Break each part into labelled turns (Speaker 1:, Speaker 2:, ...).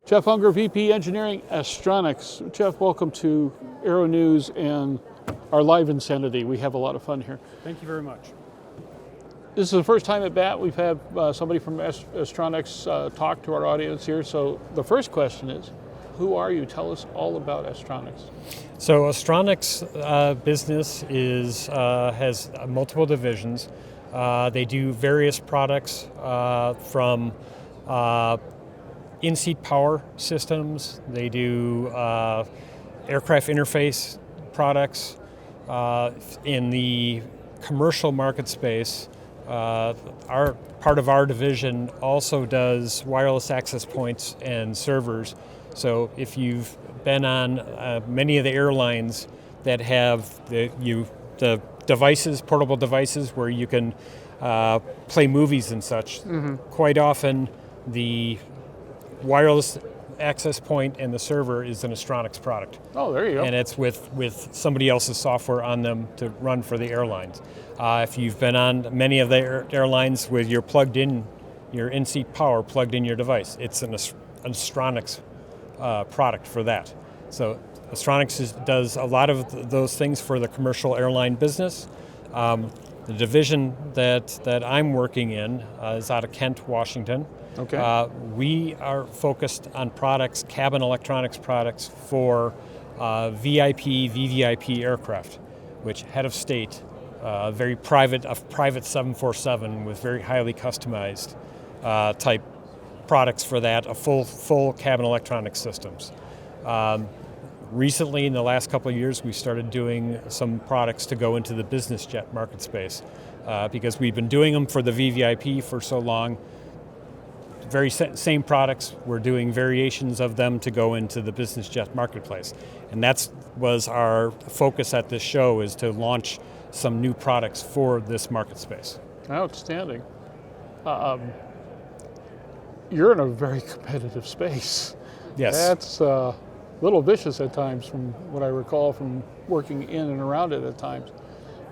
Speaker 1: Jeff Unger, VP Engineering, Astronics. Jeff, welcome to Aero-News and our live insanity. We have a lot of fun here.
Speaker 2: Thank you very much.
Speaker 1: This is the first time at BAT we've had somebody from Astronics talk to our audience here. So the first question is, who are you? Tell us all about Astronics.
Speaker 2: So Astronics business has multiple divisions. They do various products from in-seat power systems. They do aircraft interface products. In the commercial market space, our part of our division also does wireless access points and servers. So if you've been on many of the airlines that have the devices, portable devices where you can play movies and such, quite often the wireless access point and the server is an Astronics product.
Speaker 1: Oh, there you go.
Speaker 2: And it's with somebody else's software on them to run for the airlines. If you've been on many of the airlines with your in-seat power plugged in your device, it's an Astronics product for that. So Astronics does a lot of those things for the commercial airline business. The division that I'm working in is out of Kent, Washington.
Speaker 1: Okay.
Speaker 2: We are focused on products, cabin electronics products for VIP, VVIP aircraft, which head of state, a private 747 with very highly customized type products for that, a full cabin electronic systems. Recently, in the last couple of years, we started doing some products to go into the business jet market space because we've been doing them for the VVIP for so long. Very same products, we're doing variations of them to go into the business jet marketplace. And that was our focus at this show, is to launch some new products for this market space.
Speaker 1: Outstanding. You're in a very competitive space.
Speaker 2: Yes.
Speaker 1: That's a little vicious at times from what I recall from working in and around it at times.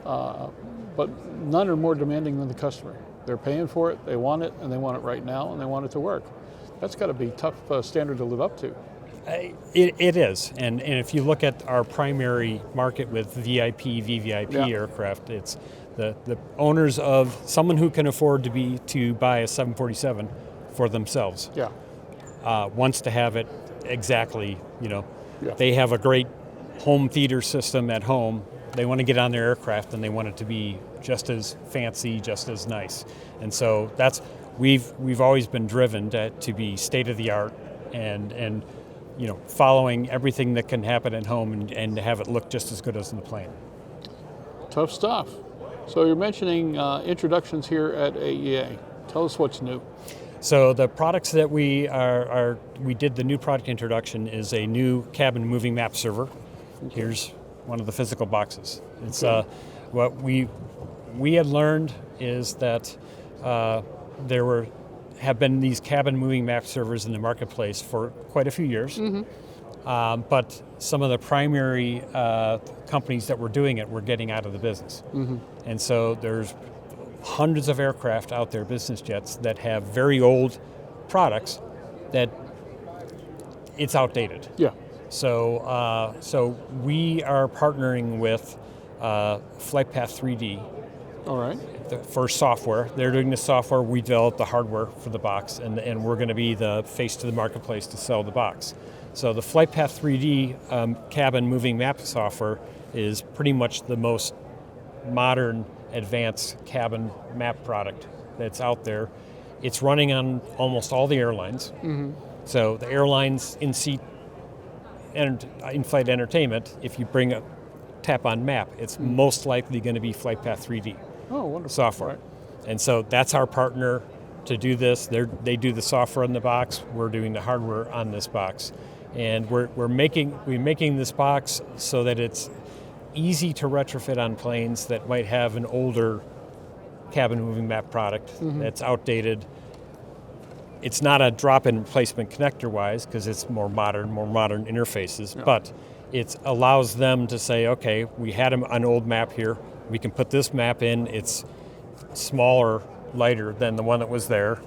Speaker 1: But none are more demanding than the customer. They're paying for it, they want it, and they want it right now, and they want it to work. That's got to be a tough standard to live up to.
Speaker 2: It is, and if you look at our primary market with VIP, VVIP aircraft, it's the owners of someone who can afford to buy a 747 for themselves.
Speaker 1: Yeah.
Speaker 2: Wants to have it exactly, They have a great home theater system at home. They want to get on their aircraft and they want it to be just as fancy, just as nice. And so we've always been driven to be state of the art and following everything that can happen at home and to have it look just as good as in the plane.
Speaker 1: Tough stuff. So you're mentioning introductions here at AEA. Tell us what's new.
Speaker 2: So the products that we did the new product introduction is a new cabin moving map server. Okay. Here's one of the physical boxes. It's what we had learned is that there have been these cabin moving map servers in the marketplace for quite a few years. But some of the primary companies that were doing it were getting out of the business. And so there's hundreds of aircraft out there, business jets, that have very old products that it's outdated.
Speaker 1: Yeah.
Speaker 2: So we are partnering with FlightPath 3D.
Speaker 1: All right.
Speaker 2: For software. They're doing the software, we develop the hardware for the box, and we're going to be the face to the marketplace to sell the box. So the FlightPath 3D cabin moving map software is pretty much the most modern, advanced cabin map product that's out there. It's running on almost all the airlines. So the airlines in-seat and in-flight entertainment, if you tap on map, it's most likely going to be FlightPath 3D.
Speaker 1: Oh, wonderful.
Speaker 2: Software.
Speaker 1: Right.
Speaker 2: And so that's our partner to do this. They do the software in the box. We're doing the hardware on this box. And we're making this box so that it's easy to retrofit on planes that might have an older cabin moving map product that's outdated. It's not a drop-in replacement connector-wise because it's more modern interfaces, but it allows them to say, okay, we had an old map here. We can put this map in. It's smaller, lighter than the one that was there.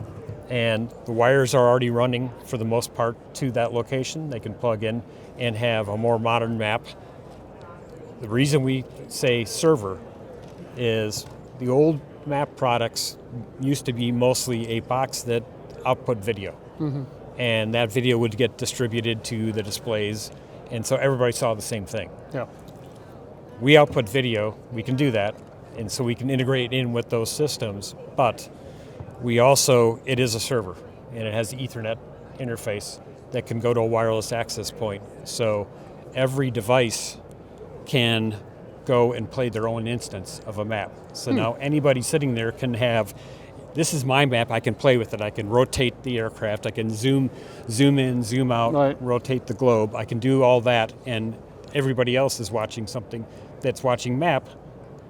Speaker 2: And the wires are already running for the most part to that location. They can plug in and have a more modern map. The reason we say server is the old map products used to be mostly a box that output video. And that video would get distributed to the displays, and so everybody saw the same thing.
Speaker 1: Yeah.
Speaker 2: We output video, we can do that, and so we can integrate in with those systems, but we also, it is a server, and it has Ethernet interface that can go to a wireless access point. So every device can go and play their own instance of a map. So now anybody sitting there can have, this is my map, I can play with it. I can rotate the aircraft, I can zoom in, zoom out,
Speaker 1: Right.
Speaker 2: rotate the globe. I can do all that, and everybody else is watching something that's watching map,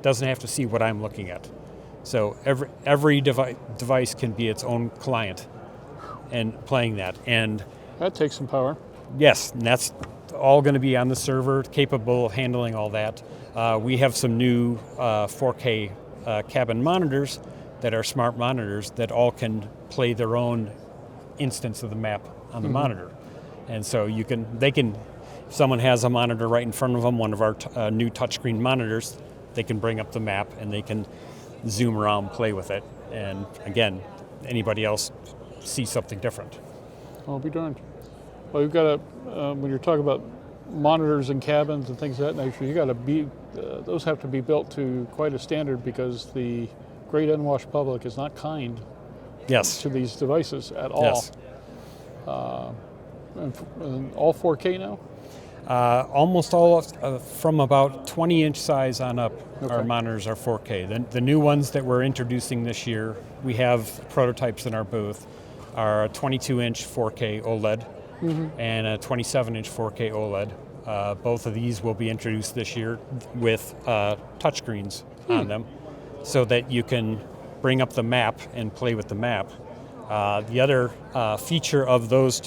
Speaker 2: doesn't have to see what I'm looking at. So every device can be its own client and playing that. And
Speaker 1: That takes some power.
Speaker 2: yes, and that's all going to be on the server, capable of handling all that. We have some new 4K cabin monitors that are smart monitors that all can play their own instance of the map on the monitor. And so they can, if someone has a monitor right in front of them, one of our new touchscreen monitors, they can bring up the map and they can zoom around, play with it. And again, anybody else sees something different.
Speaker 1: I'll be darned. Well, you've got to, when you're talking about monitors and cabins and things of that nature, you got to be, those have to be built to quite a standard because the great unwashed public is not kind
Speaker 2: Yes.
Speaker 1: to these devices at all.
Speaker 2: Yes.
Speaker 1: And all 4K now?
Speaker 2: Almost all from about 20-inch size on up, our
Speaker 1: Okay.
Speaker 2: monitors are 4K. The new ones that we're introducing this year, we have prototypes in our booth, are a 22-inch 4K OLED and a 27-inch 4K OLED. Both of these will be introduced this year with touchscreens on them so that you can bring up the map and play with the map. The other feature of those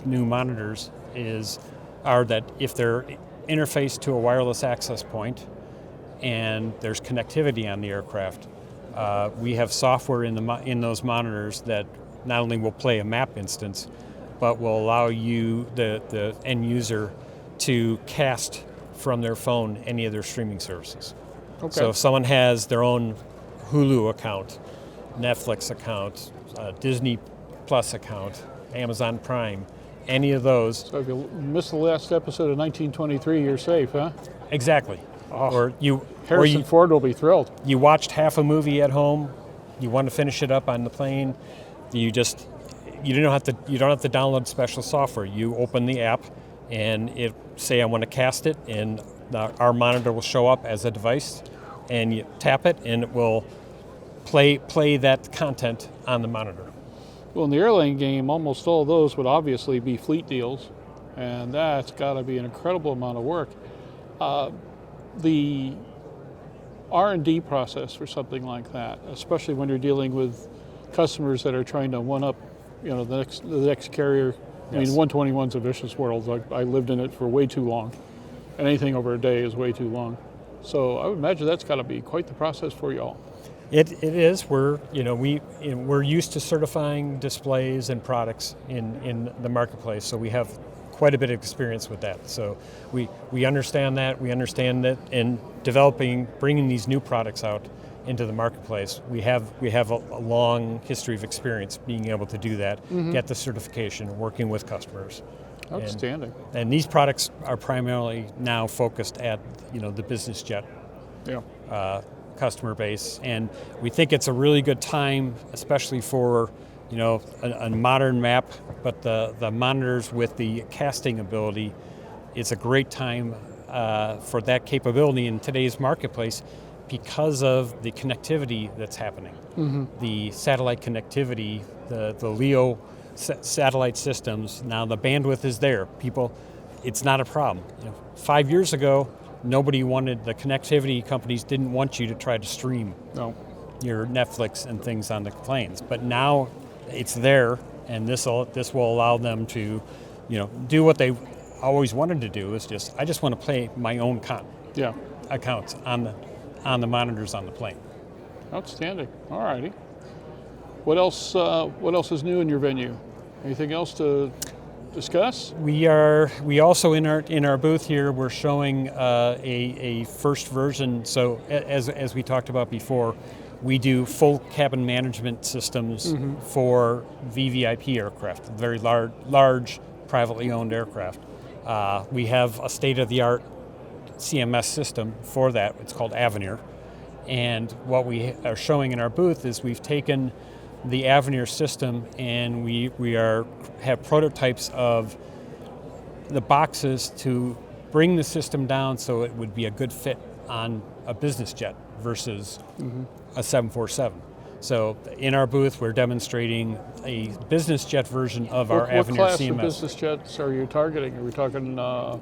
Speaker 2: new monitors are that if they're interfaced to a wireless access point and there's connectivity on the aircraft, we have software in those monitors that not only will play a map instance, but will allow you, the end user, to cast from their phone any of their streaming services.
Speaker 1: Okay.
Speaker 2: So if someone has their own Hulu account, Netflix account, Disney Plus account, Amazon Prime, any of those.
Speaker 1: So if you missed the last episode of 1923, you're safe, huh?
Speaker 2: Exactly. Or
Speaker 1: Harrison Ford will be thrilled.
Speaker 2: you watched half a movie at home, you want to finish it up on the plane, you don't have to download special software. You open the app and say I want to cast it, and our monitor will show up as a device, and you tap it and it will play that content on the monitor.
Speaker 1: Well, in the airline game, almost all of those would obviously be fleet deals, and that's got to be an incredible amount of work. The R&D process for something like that, especially when you're dealing with customers that are trying to one-up, the next carrier. I mean,
Speaker 2: Yes.
Speaker 1: 121's a vicious world. I lived in it for way too long, and anything over a day is way too long. So I would imagine that's got to be quite the process for you all.
Speaker 2: It is. We're used to certifying displays and products in the marketplace, so we have quite a bit of experience with that. So we understand that. We understand that in bringing these new products out into the marketplace, we have a long history of experience being able to do that, get the certification, working with customers.
Speaker 1: Outstanding.
Speaker 2: And these products are primarily now focused at the business jet
Speaker 1: Yeah.
Speaker 2: customer base, and we think it's a really good time, especially for a modern map, but the monitors with the casting ability. It's a great time for that capability in today's marketplace because of the connectivity that's happening. The satellite connectivity, the LEO satellite systems. Now the bandwidth is there. It's not a problem. 5 years ago, nobody wanted, the connectivity companies didn't want you to try to stream your Netflix and things on the planes. But now it's there, and this will allow them to, do what they always wanted to do. I just want to play my own accounts on the monitors on the plane.
Speaker 1: Outstanding. All righty. What else? What else is new in your venue? Anything else to discuss?
Speaker 2: We also in our booth here, we're showing a first version. So as we talked about before, we do full cabin management systems for VVIP aircraft, very large privately owned aircraft. We have a state-of-the-art CMS system for that. It's called Avenir. And what we are showing in our booth is we've taken the Avenir system and we have prototypes of the boxes to bring the system down so it would be a good fit on a business jet versus a 747. So in our booth, we're demonstrating a business jet version of our Avenir
Speaker 1: What class
Speaker 2: CMS.
Speaker 1: of business jets are you targeting? Are we talking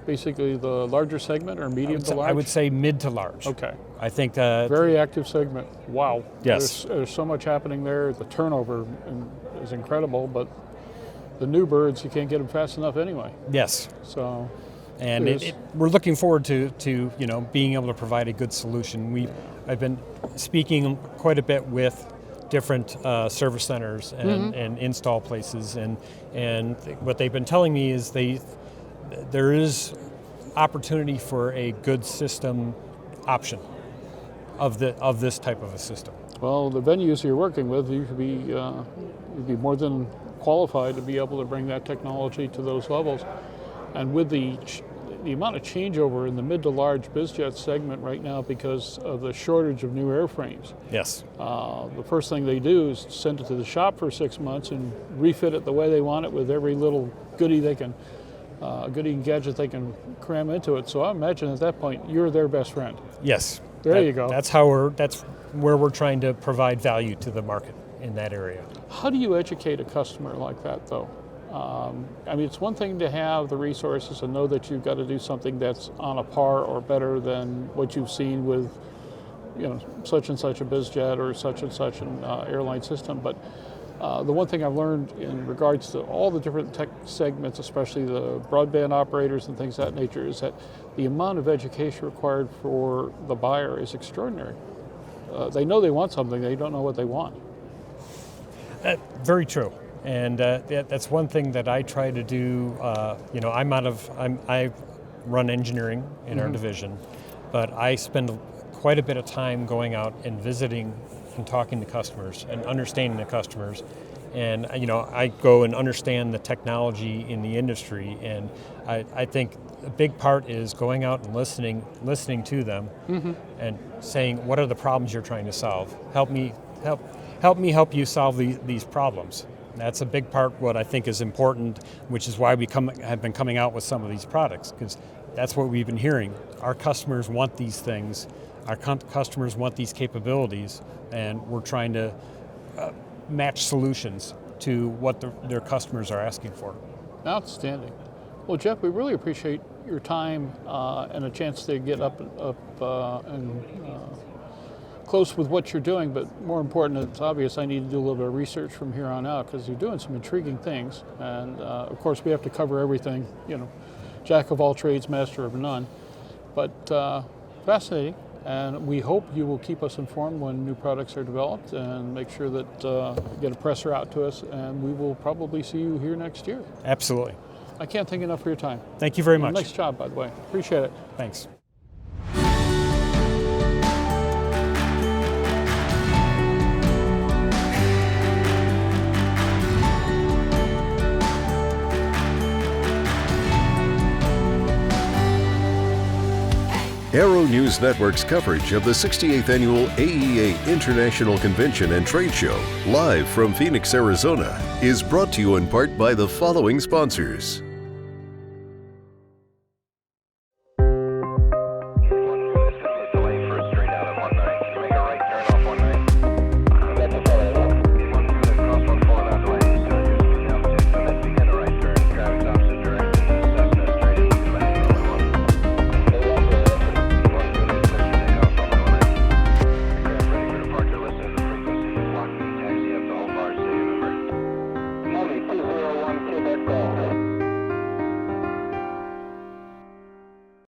Speaker 1: basically the larger segment or medium to large?
Speaker 2: I would say mid to large.
Speaker 1: Okay.
Speaker 2: I think
Speaker 1: Very active segment. Wow.
Speaker 2: Yes.
Speaker 1: There's so much happening there. The turnover is incredible, but the new birds, you can't get them fast enough anyway.
Speaker 2: Yes.
Speaker 1: So,
Speaker 2: and we're looking forward to being able to provide a good solution. I've been speaking quite a bit with different service centers and install places, and what they've been telling me is there is opportunity for a good system option of this type of a system.
Speaker 1: Well, the venues you're working with, you'd be more than qualified to be able to bring that technology to those levels. And with the amount of changeover in the mid to large bizjet segment right now because of the shortage of new airframes.
Speaker 2: Yes.
Speaker 1: The first thing they do is send it to the shop for 6 months and refit it the way they want it with every little goodie and gadget they can cram into it. So I imagine at that point you're their best friend.
Speaker 2: Yes.
Speaker 1: There you go.
Speaker 2: That's where we're trying to provide value to the market in that area.
Speaker 1: How do you educate a customer like that, though? I mean, it's one thing to have the resources and know that you've got to do something that's on a par or better than what you've seen with, such and such a bizjet or such and such an airline system. But the one thing I've learned in regards to all the different tech segments, especially the broadband operators and things of that nature, is that the amount of education required for the buyer is extraordinary. They know they want something, they don't know what they want.
Speaker 2: Very true. And that's one thing that I try to do. I run engineering in our division, but I spend quite a bit of time going out and visiting and talking to customers and understanding the customers. And I go and understand the technology in the industry, and I think a big part is going out and listening to them and saying, what are the problems you're trying to solve? Help me help you solve these problems. That's a big part what I think is important, which is why we have been coming out with some of these products, because that's what we've been hearing. Our customers want these things, our customers want these capabilities, and we're trying to match solutions to what their customers are asking for.
Speaker 1: Outstanding. Well, Jeff, we really appreciate your time and a chance to get up and close with what you're doing, but more important, it's obvious I need to do a little bit of research from here on out because you're doing some intriguing things. And of course, we have to cover everything, jack of all trades, master of none. But fascinating, and we hope you will keep us informed when new products are developed and make sure that get a presser out to us, and we will probably see you here next year.
Speaker 2: Absolutely.
Speaker 1: I can't thank enough for your time.
Speaker 2: Thank you very much.
Speaker 1: Nice job, by the way. Appreciate it.
Speaker 2: Thanks.
Speaker 3: Aero-News Network's coverage of the 68th Annual AEA International Convention and Trade Show, live from Phoenix, Arizona, is brought to you in part by the following sponsors.